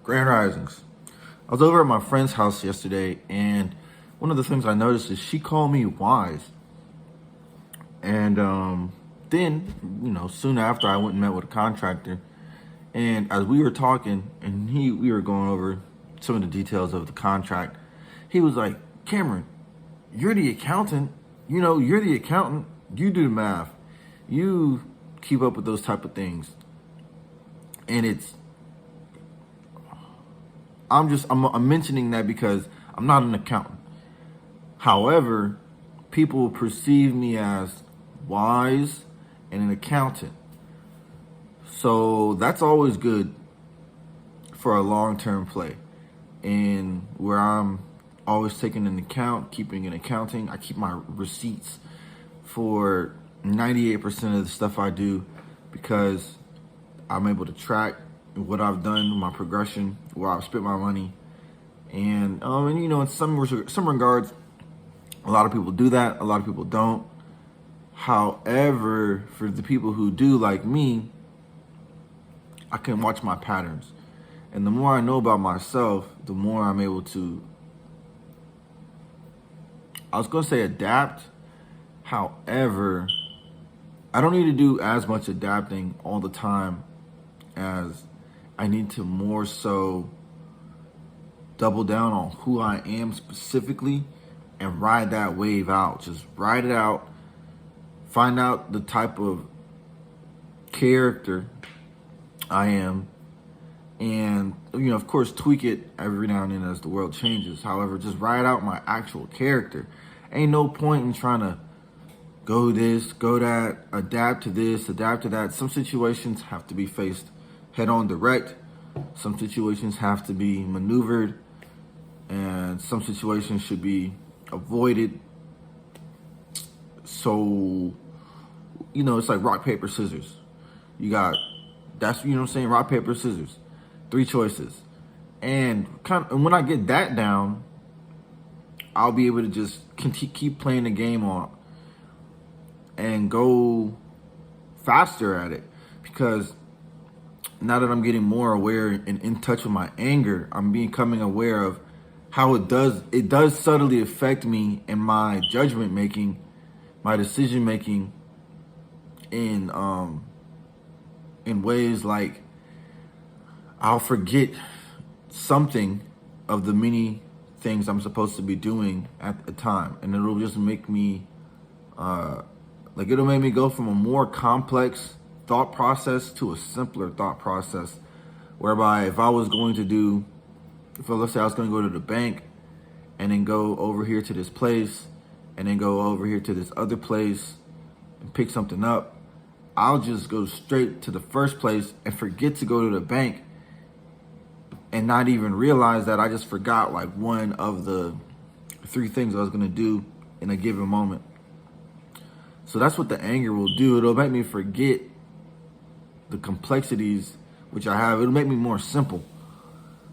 Grand Risings. I was over at my friend's house yesterday, and one of the things I noticed is she called me wise. And then, soon after, I went and met with a contractor. And as we were talking, and we were going over some of the details of the contract, he was like, Cameron, you're the accountant. You're the accountant. You do the math. You keep up with those type of things. And I'm mentioning that because I'm not an accountant. However, people perceive me as wise and an accountant. So that's always good for a long-term play. And where I'm always taking an account, keeping an accounting, I keep my receipts for 98% of the stuff I do because I'm able to track what I've done, my progression, where I've spent my money. And in some regards, a lot of people do that, a lot of people don't. However, for the people who do, like me, I can watch my patterns. And the more I know about myself, the more I'm able to, I was going to say adapt. However, I don't need to do as much adapting all the time as I need to more so double down on who I am specifically and ride that wave out. Just ride it out. Find out the type of character I am. And, of course, tweak it every now and then as the world changes. However, just ride out my actual character. Ain't no point in trying to go this, go that, adapt to this, adapt to that. Some situations have to be faced head on direct. Some situations have to be maneuvered. And some situations should be avoided. So, it's like rock, paper, scissors. Rock, paper, scissors. 3 choices. And when I get that down, I'll be able to just keep playing the game on and go faster at it. Because now that I'm getting more aware and in touch with my anger, I'm becoming aware of how it does subtly affect me in my judgment making, my decision making in ways like I'll forget something of the many things I'm supposed to be doing at the time, and it'll just make me it'll make me go from a more complex thought process to a simpler thought process, whereby if let's say I was going to go to the bank and then go over here to this place and then go over here to this other place and pick something up, I'll just go straight to the first place and forget to go to the bank and not even realize that I just forgot like one of the 3 things I was going to do in a given moment. So that's what the anger will do. It'll make me forget the complexities which I have. It'll make me more simple.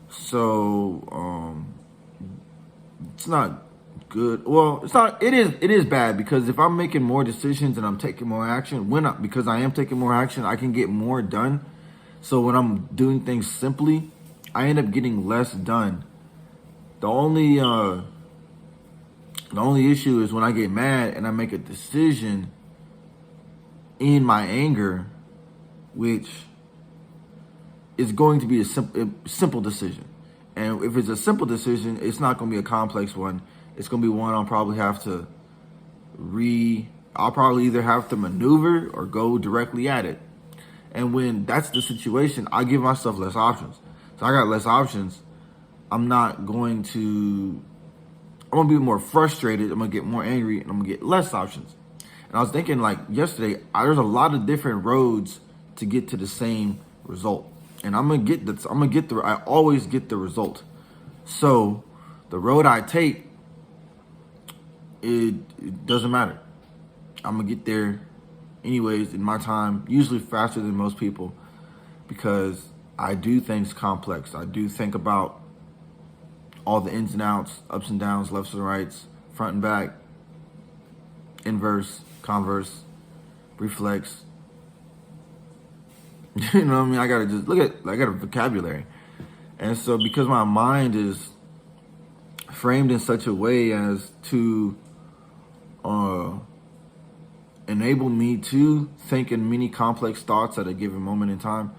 So it's not good. Well, it's not. It is bad because if I'm making more decisions and I'm taking more action, because I am taking more action, I can get more done. So when I'm doing things simply, I end up getting less done. The only issue is when I get mad and I make a decision in my anger, which is going to be a simple decision. And if it's a simple decision, it's not going to be a complex one. It's going to be one I'll probably either have to maneuver or go directly at it. And when that's the situation, I give myself less options. So I got less options. I'm going to be more frustrated. I'm going to get more angry and I'm going to get less options. And I was thinking like yesterday, there's a lot of different roads to get to the same result. And I always get the result. So the road I take, it doesn't matter. I'm going to get there anyways in my time, usually faster than most people, because I do things complex. I do think about all the ins and outs, ups and downs, lefts and rights, front and back, inverse, converse, reflex. You know what I mean? I got a vocabulary. And so because my mind is framed in such a way as to uh, enable me to think in many complex thoughts at a given moment in time,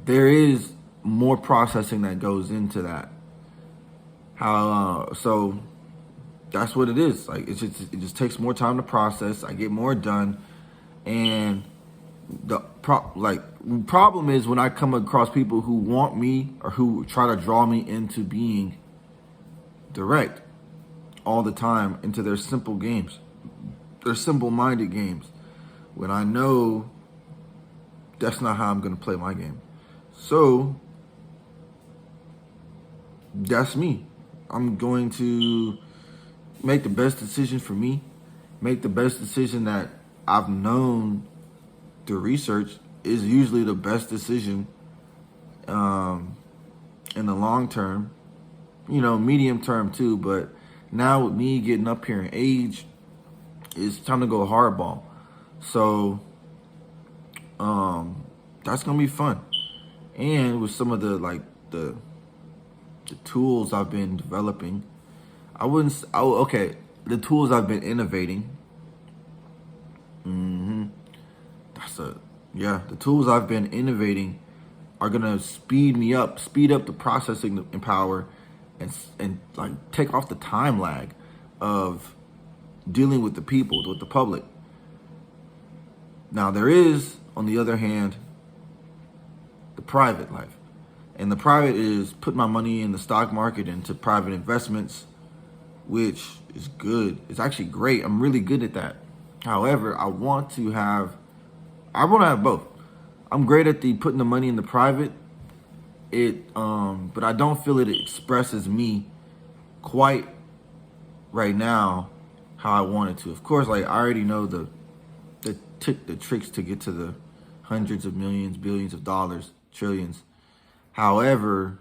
there is more processing that goes into that. So that's what it is. Like it just takes more time to process. I get more done, and the problem is when I come across people who want me or who try to draw me into being direct all the time into their simple games, their simple-minded games, when I know that's not how I'm going to play my game. So that's me. I'm going to make the best decision for me, make the best decision that I've known through research is usually the best decision in the long term, medium term too. But now with me getting up here in age, it's time to go hardball. So that's gonna be fun. And with some of the tools I've been developing, the tools I've been innovating. The tools I've been innovating are gonna speed up the processing and power, and like take off the time lag of dealing with the people, with the public. Now there is, on the other hand, the private life. And the private is put my money in the stock market into private investments, which is good. It's actually great. I'm really good at that. However, I want to have both. I'm great at the putting the money in the private. But I don't feel it expresses me quite right now how I want it to. Of course, like I already know the tricks to get to the hundreds of millions, billions of dollars, trillions. However,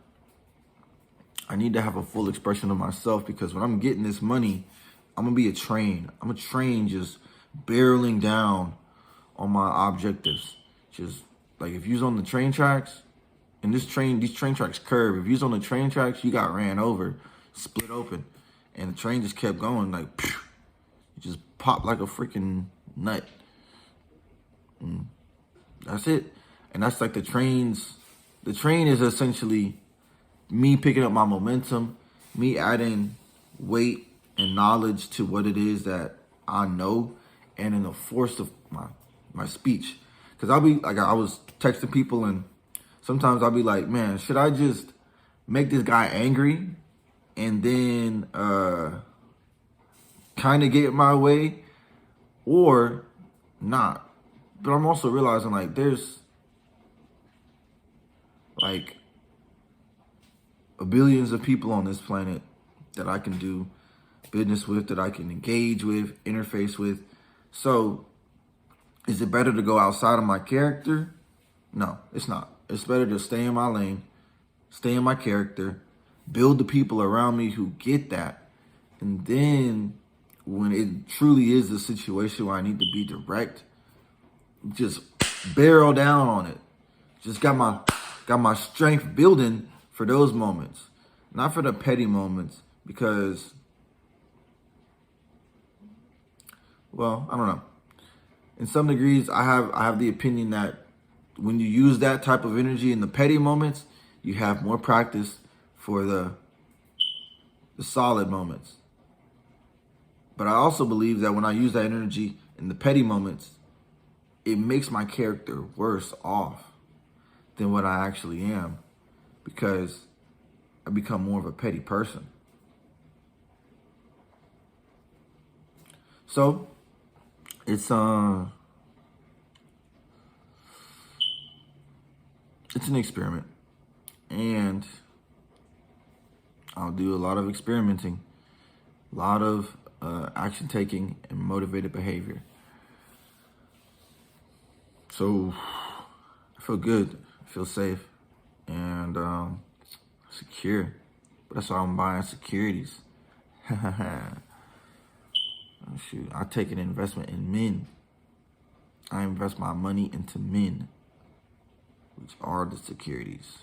I need to have a full expression of myself, because when I'm getting this money, I'm gonna be a train. I'm a train just barreling down on my objectives. Just like if you's on the train tracks, and these train tracks curve. If you's on the train tracks, you got ran over, split open, and the train just kept going like, phew, it just popped like a freaking nut. That's it. And that's like the train is essentially me picking up my momentum, me adding weight and knowledge to what it is that I know, and in the force of my speech. Because I'll be like, I was texting people, and sometimes I'll be like, man, should I just make this guy angry and then kind of get my way, or not? But I'm also realizing like there's like billions of people on this planet that I can do business with, that I can engage with, interface with. So is it better to go outside of my character? No, it's not. It's better to stay in my lane, stay in my character, build the people around me who get that. And then when it truly is a situation where I need to be direct, just barrel down on it. Just got my strength building for those moments, not for the petty moments, because, well, I don't know. In some degrees, I have the opinion that when you use that type of energy in the petty moments, you have more practice for the solid moments. But I also believe that when I use that energy in the petty moments, it makes my character worse off than what I actually am, because I become more of a petty person. So it's an experiment, and I'll do a lot of experimenting, a lot of action taking and motivated behavior. So I feel good, I feel safe, and secure. But that's why I'm buying securities. Oh, shoot, I take an investment in men. I invest my money into men, which are the securities.